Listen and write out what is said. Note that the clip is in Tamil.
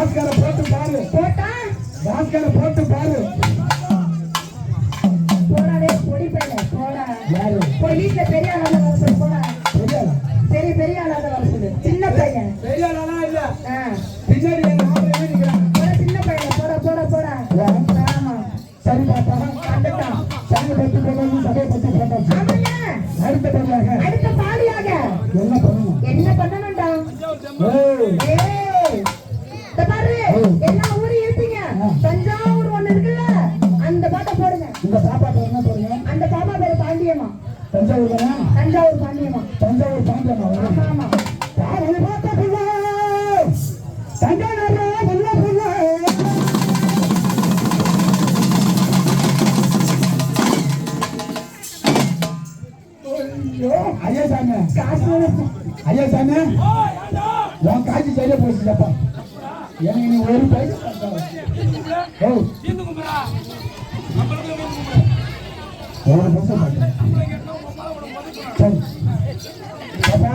பாஸ்கர போட்டு பாரு. போட்டா பாஸ்கர போட்டு பாரு. போடாதே பொடி பையல போடா. யாரு? போய் வீட்டுல பெரிய ஆளாத வர சொல்லு போடா. பெரிய ஆளாத வர சொல்லு. சின்ன பையன். பெரிய ஆளா இல்ல. பின்னாடி எங்க ஆளே நிக்கிறான். போடா சின்ன பையன் போடா போடா போடா. ஆமா. சரி பாப்பா. வந்துட்டான். சரி பத்தி போடுறது சபை பத்தி போட்டாச்சு. ஆமாங்க. அடுத்த பாலியாக என்ன பண்ணணும்? என்ன பண்ணணும்டா? ஏய் இந்த பாரு எல்லா ஊரும் இருப்பீங்க. தஞ்சாவூர் ஒண்ணு இருக்குல்ல அந்த பாட்டை போடுங்க. இந்த பாப்பா பேர் என்ன போடுங்க? அந்த பாப்பா பேரு பாண்டியம்மா. தஞ்சாவூர் தானே? தஞ்சாவூர் பாண்டியம்மா. தஞ்சாவூர் பாண்டியம்மா. ஆமா ஆமா. பாரு பாப்பா புள்ள. தஞ்சாவூர் புள்ள புள்ள. ஐயா சாமி காசு ஐயா சாமி உன் காட்சி சரியா போச்சுப்பா. எனக்கு நீ ஒரு பைசா ஒரு பைசா சரி பாப்பா